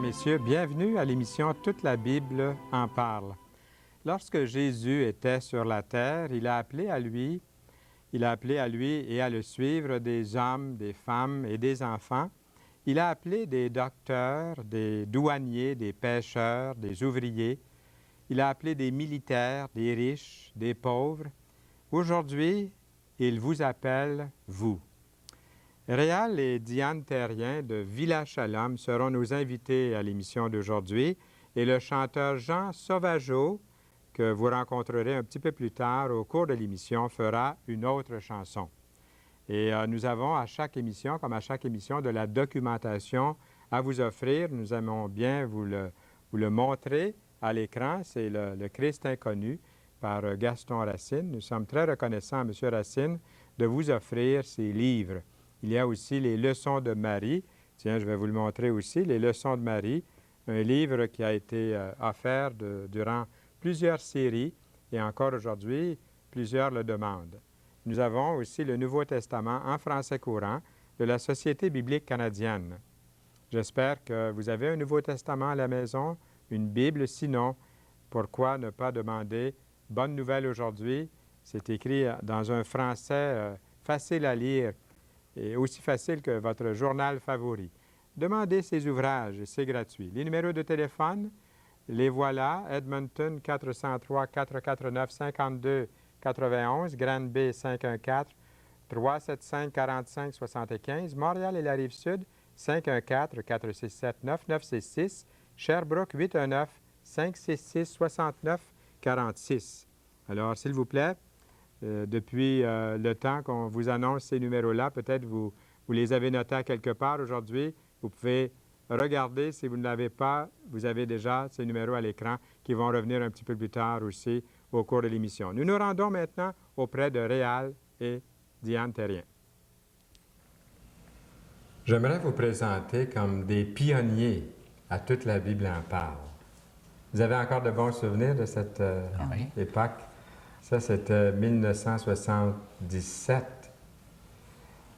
messieurs, bienvenue à l'émission Toute la Bible en parle. Lorsque Jésus était sur la terre, il a appelé à lui et à le suivre des hommes, des femmes et des enfants. Il a appelé des docteurs, des douaniers, des pêcheurs, des ouvriers. Il a appelé des militaires, des riches, des pauvres. Aujourd'hui, il vous appelle, vous. Réal et Diane Terrien de Villa Shalom seront nos invités à l'émission d'aujourd'hui et le chanteur Jean Sauvageau, que vous rencontrerez un petit peu plus tard au cours de l'émission, fera une autre chanson. Et nous avons à chaque émission, comme à chaque émission, de la documentation à vous offrir. Nous aimons bien vous le montrer à l'écran. C'est le Christ inconnu par Gaston Racine. Nous sommes très reconnaissants à M. Racine de vous offrir ces livres. Il y a aussi les Leçons de Marie. Tiens, je vais vous le montrer aussi, les Leçons de Marie, un livre qui a été offert durant plusieurs séries et encore aujourd'hui, plusieurs le demandent. Nous avons aussi le Nouveau Testament en français courant de la Société biblique canadienne. J'espère que vous avez un Nouveau Testament à la maison, une Bible. Sinon, pourquoi ne pas demander « Bonne nouvelle aujourd'hui ». C'est écrit dans un français facile à lire et aussi facile que votre journal favori. Demandez ces ouvrages, c'est gratuit. Les numéros de téléphone, les voilà. Edmonton 403-449-5291, Granby 514-375-4575, Montréal et la Rive-Sud 514-467-9966, Sherbrooke 819-566-6946. Alors, s'il vous plaît, depuis le temps qu'on vous annonce ces numéros-là, peut-être vous les avez notés à quelque part aujourd'hui. Vous pouvez regarder. Si vous ne l'avez pas, vous avez déjà ces numéros à l'écran qui vont revenir un petit peu plus tard aussi au cours de l'émission. Nous nous rendons maintenant auprès de Réal et Diane Terrien. J'aimerais vous présenter comme des pionniers à Toute la Bible en parle. Vous avez encore de bons souvenirs de cette époque? Ça, c'était 1977.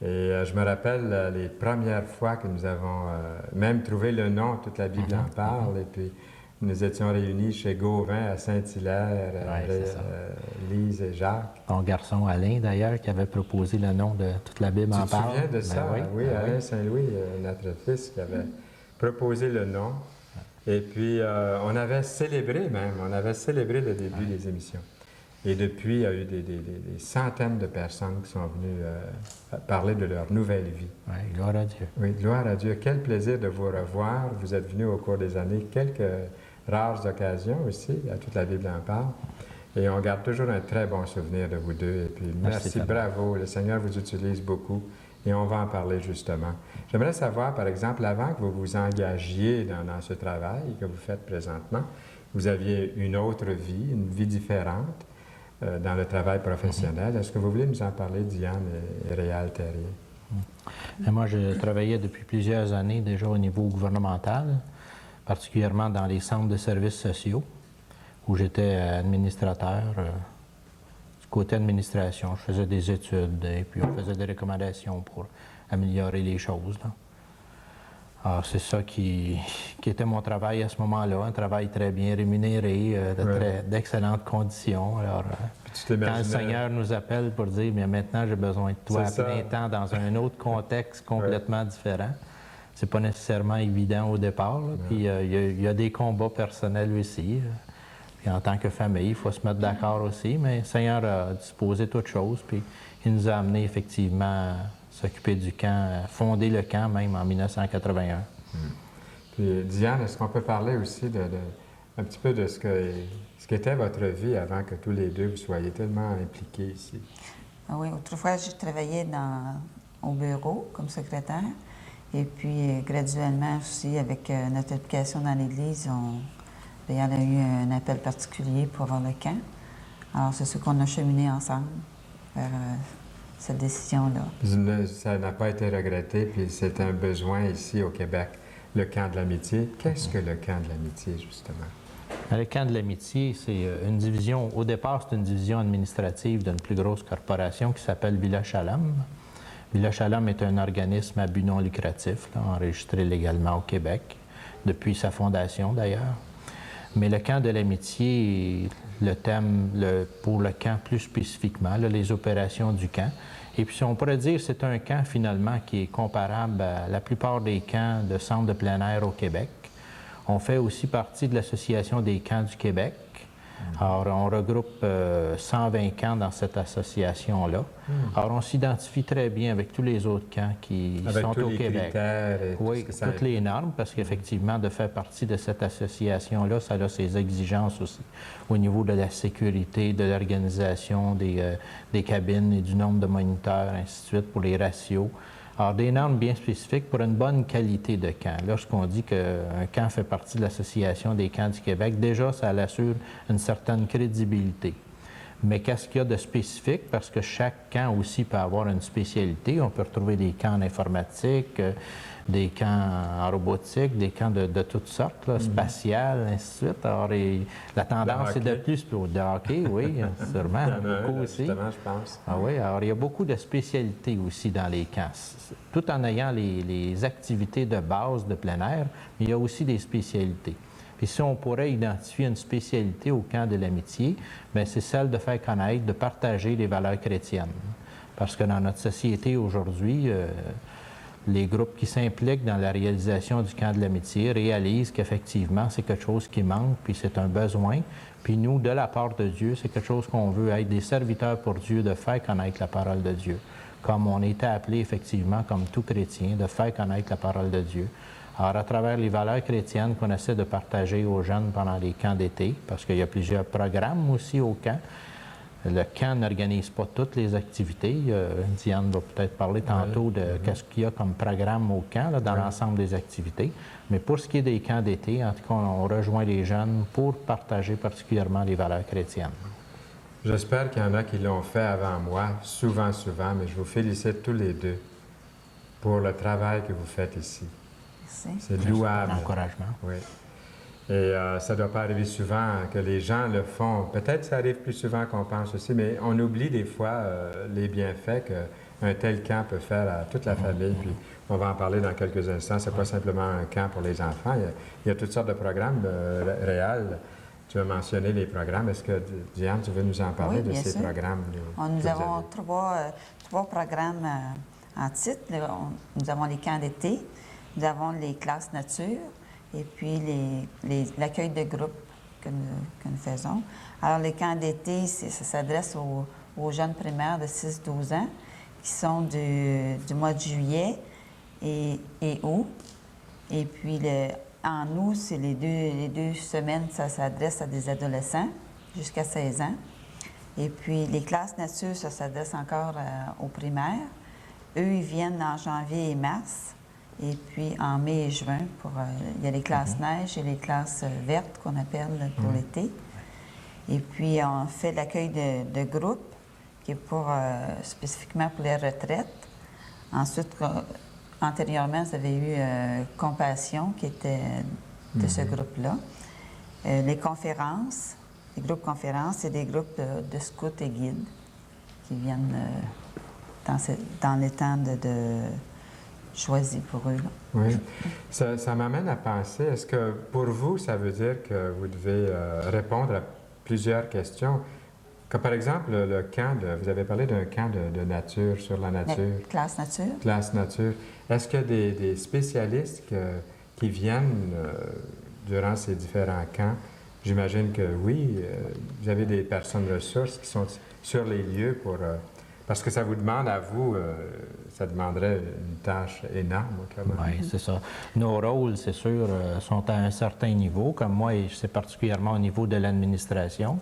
Et je me rappelle les premières fois que nous avons même trouvé le nom, Toute la Bible en parle. Et puis, nous étions réunis chez Gauvin à Saint-Hilaire, Lise et Jacques. Ton garçon Alain, d'ailleurs, qui avait proposé le nom de Toute la Bible en parle. Tu te souviens de ça? Oui, Alain Saint-Louis, notre fils, qui avait proposé le nom. Et puis, on avait célébré le début des émissions. Et depuis, il y a eu des centaines de personnes qui sont venues parler de leur nouvelle vie. Oui, gloire à Dieu. Oui, gloire à Dieu. Quel plaisir de vous revoir. Vous êtes venus au cours des années, quelques rares occasions aussi, à Toute la Bible en parle. Et on garde toujours un très bon souvenir de vous deux. Et puis, merci, bravo. Le Seigneur vous utilise beaucoup. Et on va en parler justement. J'aimerais savoir, par exemple, avant que vous vous engagiez dans ce travail que vous faites présentement, vous aviez une autre vie, une vie différente dans le travail professionnel. Est-ce que vous voulez nous en parler, Diane et Réal Terrien? Moi, je travaillais depuis plusieurs années déjà au niveau gouvernemental, particulièrement dans les centres de services sociaux, où j'étais administrateur du côté administration. Je faisais des études et puis on faisait des recommandations pour améliorer les choses, là. Alors, c'est ça qui était mon travail à ce moment-là, un travail très bien rémunéré, d'excellentes conditions. Alors, quand le Seigneur nous appelle pour dire « mais maintenant j'ai besoin de toi à plein temps dans un autre contexte complètement différent », c'est pas nécessairement évident au départ. Là. Puis il y a des combats personnels aussi. Puis en tant que famille, il faut se mettre d'accord aussi, mais le Seigneur a disposé toutes choses, puis il nous a amenés effectivement s'occuper du camp, fonder le camp même en 1981. Puis Diane, est-ce qu'on peut parler aussi un petit peu de ce qu'était votre vie avant que tous les deux vous soyez tellement impliqués ici? Oui, autrefois, j'ai travaillé au bureau comme secrétaire. Et puis, graduellement aussi, avec notre implication dans l'Église, il y a eu un appel particulier pour avoir le camp. Alors, c'est ce qu'on a cheminé ensemble vers cette décision-là. Ça n'a pas été regretté, puis c'est un besoin ici au Québec, le camp de l'amitié. Qu'est-ce que le camp de l'amitié, justement? Le camp de l'amitié, c'est une division, au départ, c'est une division administrative d'une plus grosse corporation qui s'appelle Villa Shalom. Villa Shalom est un organisme à but non lucratif, là, enregistré légalement au Québec, depuis sa fondation d'ailleurs. Mais le camp de l'amitié, le thème pour le camp plus spécifiquement, là, les opérations du camp. Et puis on pourrait dire que c'est un camp finalement qui est comparable à la plupart des camps de centres de plein air au Québec. On fait aussi partie de l'Association des camps du Québec. Alors, on regroupe 120 camps dans cette association-là. Alors, on s'identifie très bien avec tous les autres camps qui sont au Québec. Oui, toutes les normes, parce qu'effectivement, de faire partie de cette association-là, ça a ses exigences aussi au niveau de la sécurité, de l'organisation des cabines et du nombre de moniteurs, ainsi de suite, pour les ratios. Alors, des normes bien spécifiques pour une bonne qualité de camp. Lorsqu'on dit qu'un camp fait partie de l'Association des camps du Québec, déjà, ça assure une certaine crédibilité. Mais qu'est-ce qu'il y a de spécifique? Parce que chaque camp aussi peut avoir une spécialité. On peut retrouver des camps en informatique, des camps en robotique, des camps de toutes sortes, là, spatiales, ainsi de suite. Alors, la tendance, c'est de plus pour de hockey, oui, sûrement, beaucoup aussi. Justement, je pense. Ah oui, alors il y a beaucoup de spécialités aussi dans les camps, tout en ayant les activités de base de plein air, mais il y a aussi des spécialités. Puis si on pourrait identifier une spécialité au camp de l'amitié, bien, c'est celle de faire connaître, de partager les valeurs chrétiennes. Parce que dans notre société aujourd'hui, les groupes qui s'impliquent dans la réalisation du camp de l'amitié réalisent qu'effectivement, c'est quelque chose qui manque, puis c'est un besoin. Puis nous, de la part de Dieu, c'est quelque chose qu'on veut être des serviteurs pour Dieu, de faire connaître la parole de Dieu. Comme on était appelé effectivement, comme tout chrétien, de faire connaître la parole de Dieu. Alors, à travers les valeurs chrétiennes qu'on essaie de partager aux jeunes pendant les camps d'été, parce qu'il y a plusieurs programmes aussi au camp. Le camp n'organise pas toutes les activités. Diane va peut-être parler tantôt de qu'est-ce qu'il y a comme programme au camp, là, dans l'ensemble des activités. Mais pour ce qui est des camps d'été, en tout cas, on rejoint les jeunes pour partager particulièrement les valeurs chrétiennes. J'espère qu'il y en a qui l'ont fait avant moi, souvent, mais je vous félicite tous les deux pour le travail que vous faites ici. Merci. C'est louable. L'encouragement. Oui. Et ça ne doit pas arriver souvent que les gens le font. Peut-être que ça arrive plus souvent qu'on pense aussi, mais on oublie des fois les bienfaits qu'un tel camp peut faire à toute la famille. Puis on va en parler dans quelques instants. Ce n'est pas simplement un camp pour les enfants. Il y a toutes sortes de programmes réels. Tu as mentionné les programmes. Est-ce que, Diane, tu veux nous en parler de ces programmes? Nous avons trois programmes en titre. Nous avons les camps d'été, nous avons les classes nature et puis l'accueil de groupe que nous faisons. Alors, les camps d'été, ça s'adresse aux jeunes primaires de 6-12 ans qui sont du mois de juillet et août. Et puis, en août, c'est les deux semaines, ça s'adresse à des adolescents jusqu'à 16 ans. Et puis, les classes nature, ça s'adresse encore aux primaires. Eux, ils viennent en janvier et mars. Et puis, en mai et juin, il y a les classes neige et les classes vertes qu'on appelle pour l'été. Et puis, on fait l'accueil de groupe, qui est spécifiquement pour les retraites. Ensuite, antérieurement, vous avez eu Compassion, qui était de ce groupe-là. Les conférences, les groupes conférences, c'est des groupes de scouts et guides qui viennent dans les temps de choisis pour eux. Là. Oui. Ça m'amène à penser, est-ce que pour vous, ça veut dire que vous devez répondre à plusieurs questions? Comme par exemple, le camp vous avez parlé d'un camp de nature, sur la nature. Classe nature. Classe nature. Est-ce qu'il y a des spécialistes qui viennent durant ces différents camps? J'imagine que oui. Vous avez des personnes ressources qui sont sur les lieux parce que ça vous demande à vous, ça demanderait une tâche énorme. Oui, c'est ça. Nos rôles, c'est sûr, sont à un certain niveau. Comme moi, c'est particulièrement au niveau de l'administration,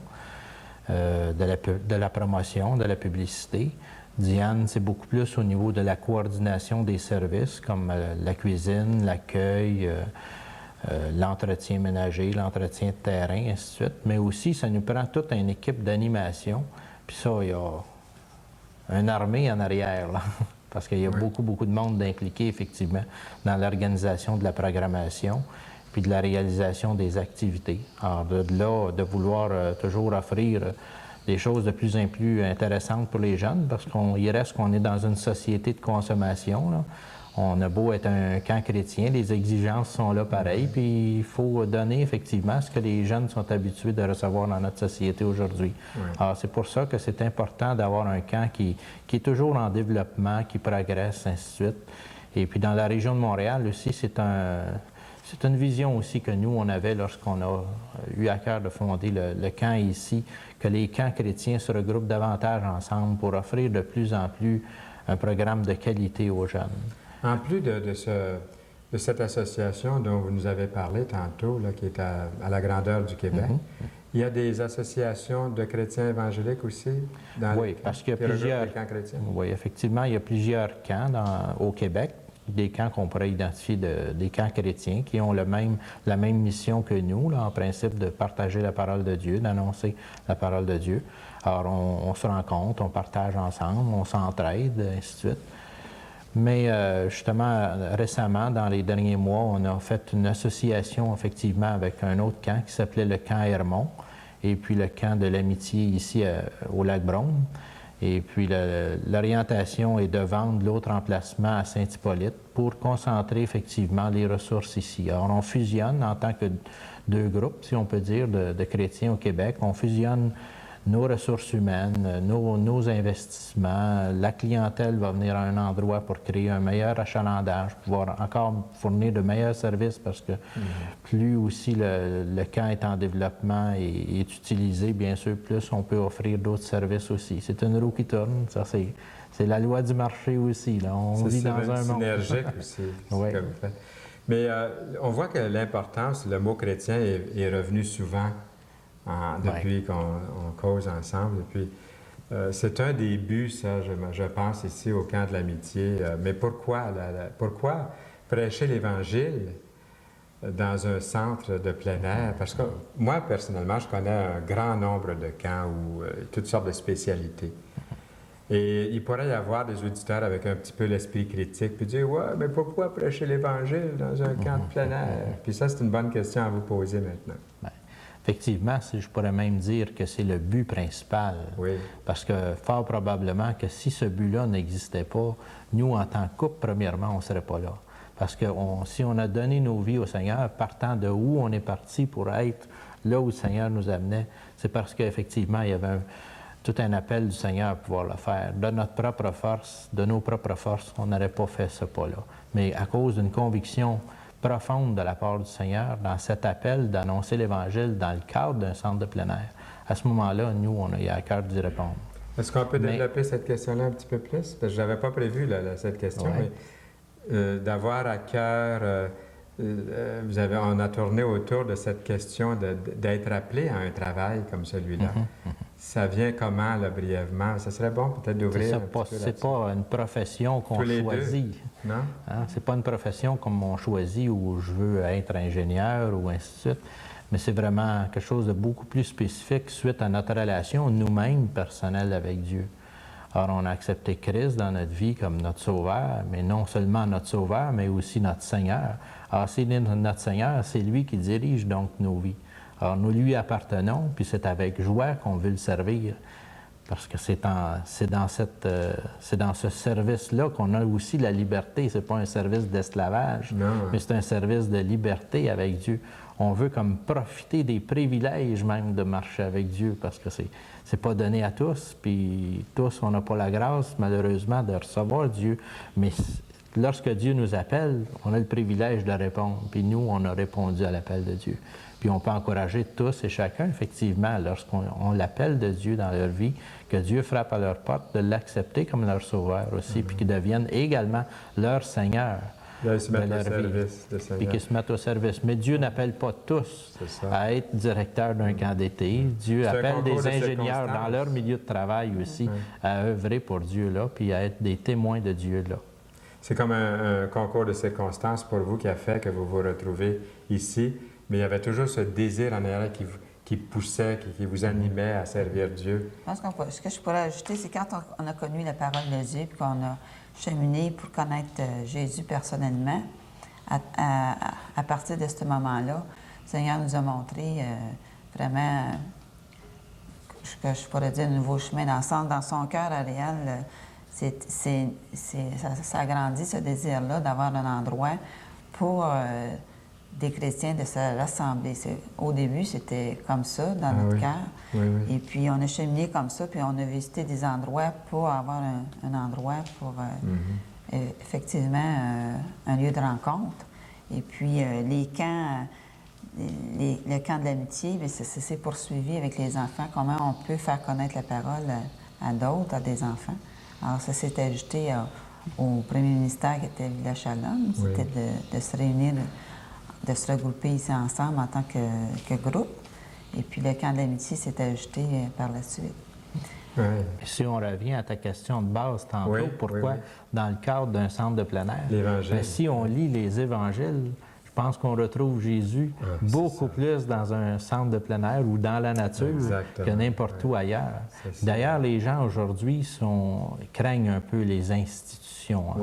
de la promotion, de la publicité. Diane, c'est beaucoup plus au niveau de la coordination des services, comme la cuisine, l'accueil, l'entretien ménager, l'entretien de terrain, ainsi de suite. Mais aussi, ça nous prend toute une équipe d'animation. Puis ça, il y a une armée en arrière, là, parce qu'il y a beaucoup de monde impliqué, effectivement, dans l'organisation de la programmation puis de la réalisation des activités. Alors, de là, de vouloir toujours offrir des choses de plus en plus intéressantes pour les jeunes, parce qu'il reste qu'on est dans une société de consommation, là. On a beau être un camp chrétien, les exigences sont là pareil, puis il faut donner effectivement ce que les jeunes sont habitués de recevoir dans notre société aujourd'hui. Ouais. Alors c'est pour ça que c'est important d'avoir un camp qui est toujours en développement, qui progresse, ainsi de suite. Et puis dans la région de Montréal aussi, c'est une vision aussi que nous, on avait lorsqu'on a eu à cœur de fonder le camp ici, que les camps chrétiens se regroupent davantage ensemble pour offrir de plus en plus un programme de qualité aux jeunes. En plus de cette association dont vous nous avez parlé tantôt, là, qui est à la grandeur du Québec, il y a des associations de chrétiens évangéliques aussi dans Oui, parce qu'il y a plusieurs camps chrétiens. Oui, effectivement, il y a plusieurs camps au Québec, des camps qu'on pourrait identifier des camps chrétiens qui ont la même mission que nous, là, en principe de partager la parole de Dieu, d'annoncer la parole de Dieu. Alors, on se rencontre, on partage ensemble, on s'entraide, ainsi de suite. Mais justement, récemment, dans les derniers mois, on a fait une association effectivement avec un autre camp qui s'appelait le camp Hermont et puis le camp de l'amitié ici au Lac-Brome. Et puis l'orientation est de vendre l'autre emplacement à Saint-Hippolyte pour concentrer effectivement les ressources ici. Alors on fusionne en tant que deux groupes, si on peut dire, de chrétiens au Québec. On fusionne nos ressources humaines, nos investissements. La clientèle va venir à un endroit pour créer un meilleur achalandage, pouvoir encore fournir de meilleurs services parce que plus aussi le camp est en développement et est utilisé, bien sûr, plus on peut offrir d'autres services aussi. C'est une roue qui tourne, ça c'est la loi du marché aussi. Là. On vit dans un monde. C'est synergique aussi, Oui. ce que vous faites. Mais on voit que l'importance, le mot chrétien est revenu souvent depuis qu'on cause ensemble. Et puis, c'est un des buts, ça, je pense, ici au camp de l'amitié. Mais pourquoi prêcher l'Évangile dans un centre de plein air? Parce que moi, personnellement, je connais un grand nombre de camps où toutes sortes de spécialités. Et il pourrait y avoir des auditeurs avec un petit peu l'esprit critique, puis dire « Ouais, mais pourquoi prêcher l'Évangile dans un camp de plein air? » Puis ça, c'est une bonne question à vous poser maintenant. Bien, effectivement, je pourrais même dire que c'est le but principal. Oui. Parce que fort probablement que si ce but-là n'existait pas, nous, en tant que couple, premièrement, on ne serait pas là. Parce que si on a donné nos vies au Seigneur, partant de où on est parti pour être là où le Seigneur nous amenait, c'est parce qu'effectivement, il y avait tout un appel du Seigneur à pouvoir le faire. De notre propre force, de nos propres forces, on n'aurait pas fait ce pas-là. Mais à cause d'une conviction profonde de la part du Seigneur, dans cet appel d'annoncer l'Évangile dans le cadre d'un centre de plein air, à ce moment-là, nous, on a eu à cœur d'y répondre. Est-ce qu'on peut développer cette question-là un petit peu plus? Parce que je n'avais pas prévu cette question, mais d'avoir à cœur... on a tourné autour de cette question d'être appelé à un travail comme celui-là. Ça vient comment, là, brièvement? Ça serait bon peut-être d'ouvrir un petit peu là-dessus. C'est pas une profession qu'on choisit. Non? Hein? C'est pas une profession comme on choisit où je veux être ingénieur ou ainsi de suite. Mais c'est vraiment quelque chose de beaucoup plus spécifique suite à notre relation nous-mêmes personnelle avec Dieu. Alors, on a accepté Christ dans notre vie comme notre Sauveur, mais non seulement notre Sauveur, mais aussi notre Seigneur. Alors, c'est notre Seigneur, c'est lui qui dirige donc nos vies. Alors, nous lui appartenons, puis c'est avec joie qu'on veut le servir, parce que c'est dans ce service-là qu'on a aussi la liberté. C'est pas un service d'esclavage, mais c'est un service de liberté avec Dieu. On veut comme profiter des privilèges même de marcher avec Dieu, parce que c'est pas donné à tous, puis tous, on n'a pas la grâce, malheureusement, de recevoir Dieu, mais lorsque Dieu nous appelle, on a le privilège de répondre, puis nous, on a répondu à l'appel de Dieu. Puis on peut encourager tous et chacun, effectivement, lorsqu'on l'appelle de Dieu dans leur vie, que Dieu frappe à leur porte, de l'accepter comme leur sauveur aussi, puis qu'ils deviennent également leur Seigneur. Là, ils se mettent au service de Seigneur. Puis qu'ils se mettent au service. Mais Dieu n'appelle pas tous à être directeur d'un camp d'été. Dieu appelle des ingénieurs dans leur milieu de travail aussi à œuvrer pour Dieu là, puis à être des témoins de Dieu là. C'est comme un concours de circonstances pour vous qui a fait que vous vous retrouvez ici, mais il y avait toujours ce désir en arrière qui poussait, qui vous animait à servir Dieu. Je pense ce que je pourrais ajouter, c'est quand on a connu la parole de Dieu, puis qu'on a cheminé pour connaître Jésus personnellement, à partir de ce moment-là, le Seigneur nous a montré vraiment, ce que je pourrais dire, un nouveau chemin dans son cœur, Ariel. ça a grandi, ce désir-là, d'avoir un endroit pour des chrétiens de se rassembler. Au début, c'était comme ça, dans notre cœur. Oui, oui. Et puis, on a cheminé comme ça, puis on a visité des endroits pour avoir un endroit pour, effectivement, un lieu de rencontre. Et puis, les camps, le camp de l'amitié, c'est poursuivi avec les enfants. Comment on peut faire connaître la parole à d'autres, à des enfants. Alors, ça s'est ajouté au premier ministère qui était Village Shalom. C'était de se réunir, de se regrouper ici ensemble en tant que groupe. Et puis, le camp de l'amitié s'est ajouté par la suite. Oui. Si on revient à ta question de base tantôt, pourquoi dans le cadre d'un centre de plein air? L'Évangile. Si on lit les évangiles, je pense qu'on retrouve Jésus beaucoup plus dans un centre de plein air ou dans la nature que n'importe où ailleurs. D'ailleurs, les gens aujourd'hui craignent un peu les institutions,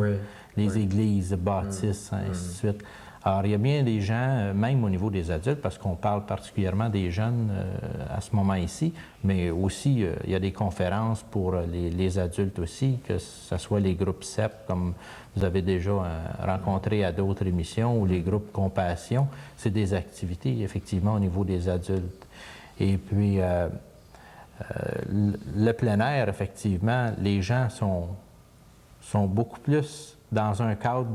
les églises, bâtisses, ainsi de suite. Alors, il y a bien des gens, même au niveau des adultes, parce qu'on parle particulièrement des jeunes à ce moment ici, mais aussi, il y a des conférences pour les adultes aussi, que ce soit les groupes CEP, comme vous avez déjà rencontré à d'autres émissions, ou les groupes Compassion. C'est des activités, effectivement, au niveau des adultes. Et puis, le plein air, effectivement, les gens sont beaucoup plus dans un cadre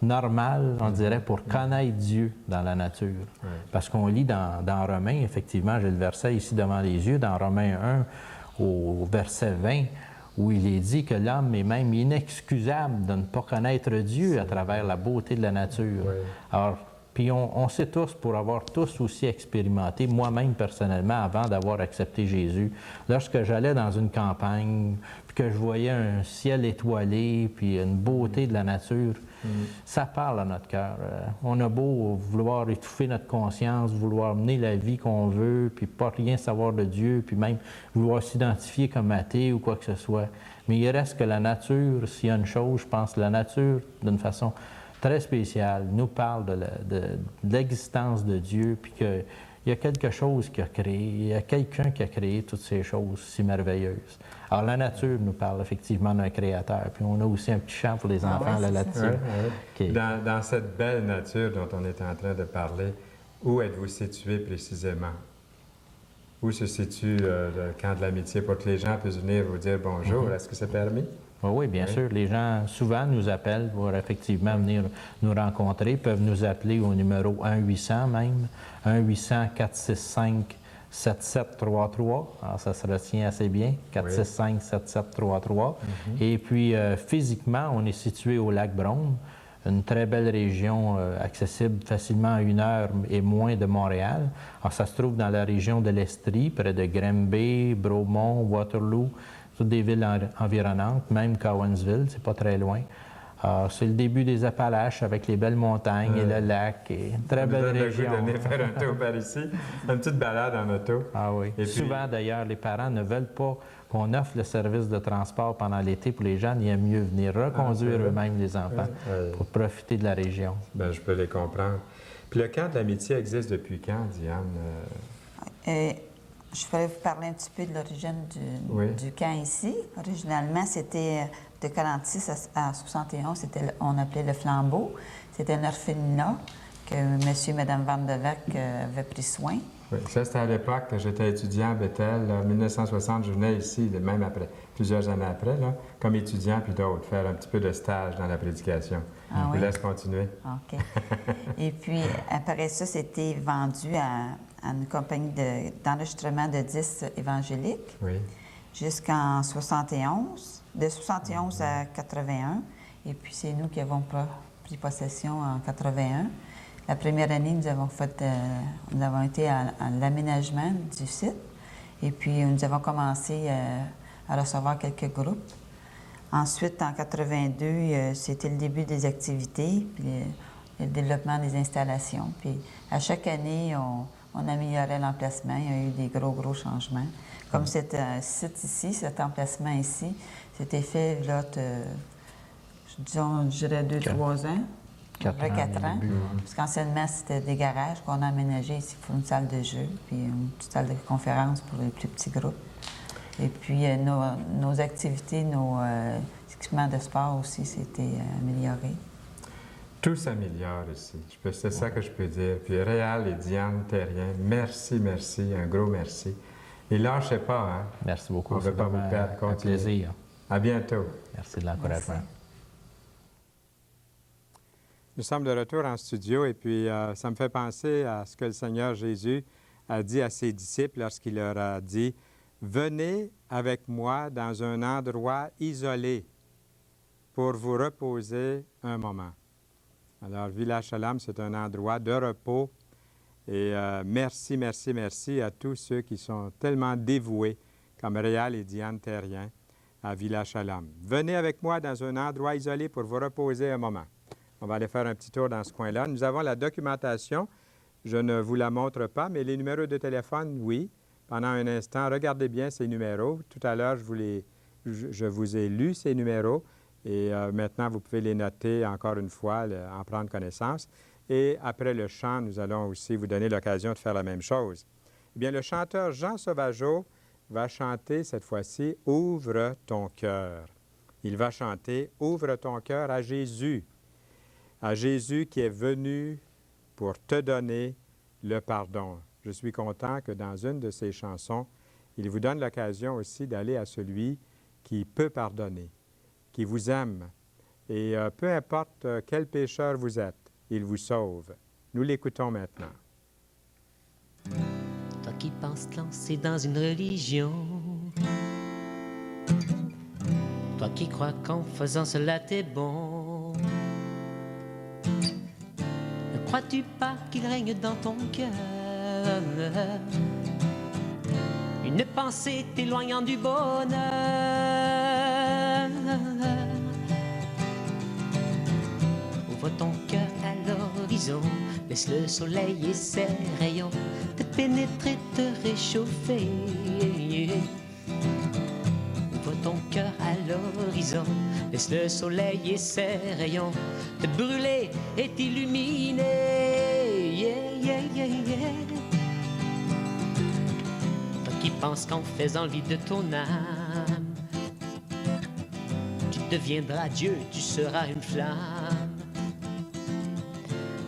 normal, on dirait, pour connaître Dieu dans la nature. Parce qu'on lit dans Romains, effectivement, j'ai le verset ici devant les yeux, dans Romains 1, au verset 20, où il est dit que l'homme est même inexcusable de ne pas connaître Dieu à travers la beauté de la nature. Alors, puis on sait tous, pour avoir tous aussi expérimenté, moi-même personnellement, avant d'avoir accepté Jésus, lorsque j'allais dans une campagne, puis que je voyais un ciel étoilé, puis une beauté de la nature, ça parle à notre cœur. On a beau vouloir étouffer notre conscience, vouloir mener la vie qu'on veut, puis pas rien savoir de Dieu, puis même vouloir s'identifier comme athée ou quoi que ce soit. Mais il reste que la nature, s'il y a une chose, je pense, la nature, d'une façon très spéciale, nous parle de l'existence de Dieu, puis qu'il y a quelque chose qui a créé, il y a quelqu'un qui a créé toutes ces choses si merveilleuses. Alors, la nature nous parle effectivement d'un créateur, puis on a aussi un petit chant pour les enfants là-dessus. Dans cette belle nature dont on est en train de parler, où êtes-vous situé précisément? Où se situe le camp de l'amitié pour que les gens puissent venir vous dire bonjour? Est-ce que c'est permis? Oui, bien sûr. Les gens souvent nous appellent pour effectivement venir nous rencontrer, peuvent nous appeler au numéro 1-800 même, 1-800-465-7733. Alors, ça se retient assez bien, 465-7733. Et puis, physiquement, on est situé au lac Brome, une très belle région accessible facilement à 1 heure et moins de Montréal. Alors, ça se trouve dans la région de l'Estrie, près de Granby, Bromont, Waterloo, toutes des villes environnantes, même Cowansville, c'est pas très loin. C'est le début des Appalaches avec les belles montagnes et le lac. Et une très belle région. On venir faire un tour par ici, une petite balade en auto. Ah oui. Et souvent, d'ailleurs, les parents ne veulent pas qu'on offre le service de transport pendant l'été pour les jeunes. Ils aiment mieux venir reconduire eux-mêmes les enfants pour profiter de la région. Bien, je peux les comprendre. Puis le camp de l'amitié existe depuis quand, Diane? Je voudrais vous parler un petit peu de l'origine du camp ici. Originalement, c'était de 46 à 71, on appelait le Flambeau. C'était un orphelinat que M. et Mme Van de Vec avaient pris soin. Oui, ça, c'était à l'époque que j'étais étudiant à Bethel. En 1960, je venais ici, même après, plusieurs années après, là, comme étudiant, puis d'autres, faire un petit peu de stage dans la prédication. Je vous laisse continuer. OK. Et puis, après ça, c'était vendu à une compagnie d'enregistrement de disques évangéliques jusqu'en 71, de 71 à 81. Et puis, c'est nous qui avons pris possession en 81. La première année, nous avons été à l'aménagement du site. Et puis, nous avons commencé à recevoir quelques groupes. Ensuite, en 82, c'était le début des activités, puis le développement des installations. Puis, à chaque année, on améliorait l'emplacement. Il y a eu des gros changements. Comme cet site ici, cet emplacement ici, c'était fait, là, je dirais 2-3 ans. 4 ans. Parce qu'anciennement, c'était des garages qu'on a aménagés ici pour une salle de jeu, puis une petite salle de conférence pour les plus petits groupes. Et puis, nos activités, nos équipements de sport aussi, c'était amélioré. Tout s'améliore ici. C'est ça que je peux dire. Puis Réal et Diane Terrien, merci, merci, un gros merci. Et lâchez pas, hein? Merci beaucoup. On ne veut pas vous perdre. Un Continuez. plaisir. À bientôt. Merci de l'encouragement. Merci. Nous sommes de retour en studio et puis ça me fait penser à ce que le Seigneur Jésus a dit à ses disciples lorsqu'il leur a dit « Venez avec moi dans un endroit isolé pour vous reposer un moment. » Alors, Village Shalom, c'est un endroit de repos et merci, merci, merci à tous ceux qui sont tellement dévoués comme Réal et Diane Terrien à Village Shalom. Venez avec moi dans un endroit isolé pour vous reposer un moment. On va aller faire un petit tour dans ce coin-là. Nous avons la documentation. Je ne vous la montre pas, mais les numéros de téléphone, oui. Pendant un instant, regardez bien ces numéros. Tout à l'heure, je vous ai lu ces numéros et maintenant, vous pouvez les noter encore une fois, en prendre connaissance. Et après le chant, nous allons aussi vous donner l'occasion de faire la même chose. Eh bien, le chanteur Jean Sauvageau va chanter cette fois-ci « Ouvre ton cœur ». Il va chanter « Ouvre ton cœur à Jésus qui est venu pour te donner le pardon. » Je suis content que dans une de ses chansons, il vous donne l'occasion aussi d'aller à celui qui peut pardonner, qui vous aime. Et peu importe quel pécheur vous êtes, il vous sauve. Nous l'écoutons maintenant. Toi qui penses te lancer dans une religion, toi qui crois qu'en faisant cela t'es bon, ne crois-tu pas qu'il règne dans ton cœur une pensée t'éloignant du bonheur? Ouvre ton cœur à l'horizon, laisse le soleil et ses rayons te pénétrer, te réchauffer. Ouvre ton cœur à l'horizon, laisse le soleil et ses rayons te brûler et t'illuminer. Yeah, yeah, yeah, yeah. Toi qui penses qu'en faisant le vide de ton âme, tu deviendras Dieu, tu seras une flamme.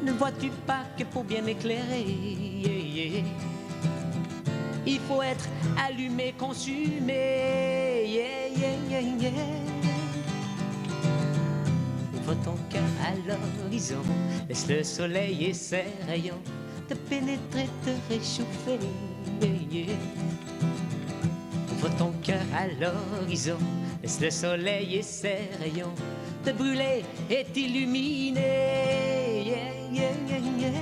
Ne vois-tu pas que pour bien éclairer, il faut être allumé, consumé. Yeah, yeah, yeah, yeah. Ouvre ton cœur à l'horizon, laisse le soleil et ses rayons te pénétrer, te réchauffer. Yeah, yeah. Ouvre ton cœur à l'horizon, laisse le soleil et ses rayons te brûler et t'illuminer. Yeah, yeah, yeah, yeah.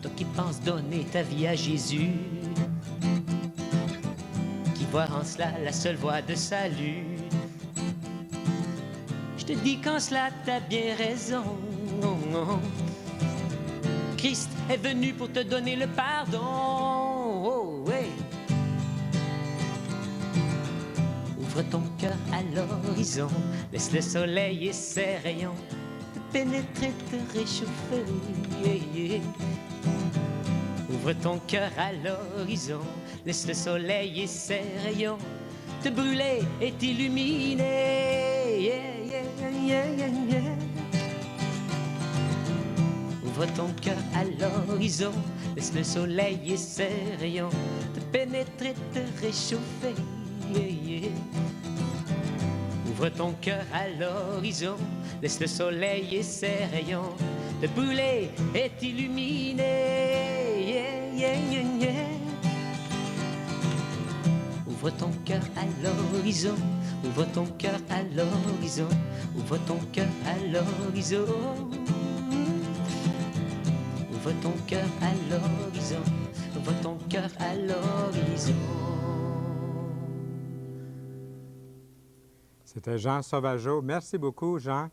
Toi qui penses donner ta vie à Jésus, qui voit en cela la seule voie de salut, je te dis qu'en cela t'as bien raison. Christ est venu pour te donner le pardon. Oh, ouais. Ouvre ton cœur à l'horizon, laisse le soleil et ses rayons te pénétrer, te réchauffer. Yeah, yeah. Ouvre ton cœur à l'horizon, laisse le soleil et ses rayons te brûler et t'illuminer. Yeah, yeah, yeah, yeah, yeah. Ouvre ton cœur à l'horizon, laisse le soleil et ses rayons te pénétrer, te réchauffer. Yeah, yeah. Ouvre ton cœur à l'horizon, laisse le soleil et ses rayons te brûler et t'illuminer. Yeah, yeah, yeah, yeah. Ouvre ton cœur à l'horizon, ouvre ton cœur à l'horizon, ouvre ton cœur à l'horizon. Ouvre ton cœur à l'horizon, ouvre ton cœur à l'horizon. C'était Jean Sauvageau. Merci beaucoup, Jean.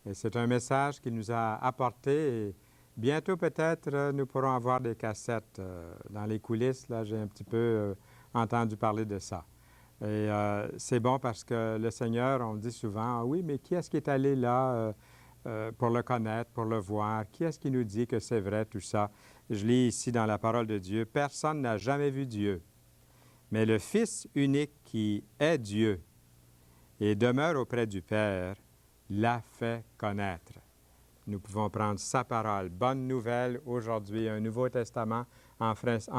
Et c'est un message qu'il nous a apporté. Et bientôt, peut-être, nous pourrons avoir des cassettes. Dans les coulisses, là, j'ai un petit peu entendu parler de ça. Et c'est bon parce que le Seigneur, on le dit souvent, ah oui, mais qui est-ce qui est allé là pour le connaître, pour le voir? Qui est-ce qui nous dit que c'est vrai tout ça? Je lis ici dans la parole de Dieu, personne n'a jamais vu Dieu, mais le Fils unique qui est Dieu et demeure auprès du Père l'a fait connaître. Nous pouvons prendre sa parole. Bonne nouvelle aujourd'hui, un Nouveau Testament en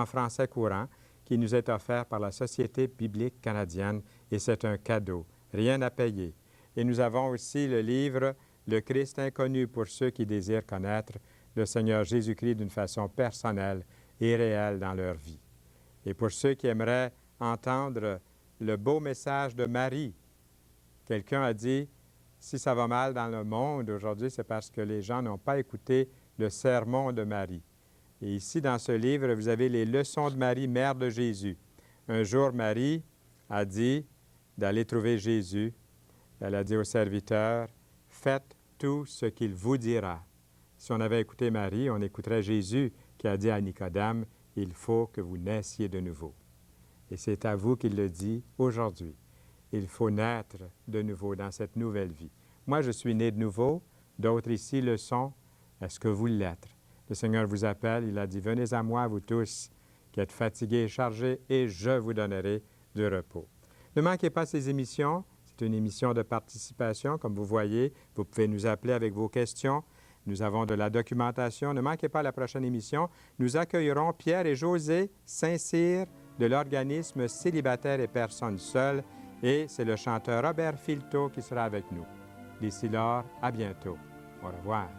français courant qui nous est offert par la Société biblique canadienne et c'est un cadeau, rien à payer. Et nous avons aussi le livre « Le Christ inconnu » pour ceux qui désirent connaître le Seigneur Jésus-Christ d'une façon personnelle et réelle dans leur vie. Et pour ceux qui aimeraient entendre le beau message de Marie, quelqu'un a dit, si ça va mal dans le monde aujourd'hui, c'est parce que les gens n'ont pas écouté le sermon de Marie. Et ici, dans ce livre, vous avez les leçons de Marie, mère de Jésus. Un jour, Marie a dit d'aller trouver Jésus. Elle a dit au serviteur, « Faites tout ce qu'il vous dira. » Si on avait écouté Marie, on écouterait Jésus qui a dit à Nicodème, « Il faut que vous naissiez de nouveau. » Et c'est à vous qu'il le dit aujourd'hui. Il faut naître de nouveau dans cette nouvelle vie. Moi, je suis né de nouveau. D'autres ici le sont. Est-ce que vous l'êtes? Le Seigneur vous appelle. Il a dit, « Venez à moi, vous tous, qui êtes fatigués et chargés, et je vous donnerai du repos. » Ne manquez pas ces émissions. C'est une émission de participation. Comme vous voyez, vous pouvez nous appeler avec vos questions. Nous avons de la documentation. Ne manquez pas la prochaine émission. Nous accueillerons Pierre et José Saint-Cyr de l'organisme Célibataires et Personnes Seules. Et c'est le chanteur Robert Filteau qui sera avec nous. D'ici lors, à bientôt. Au revoir.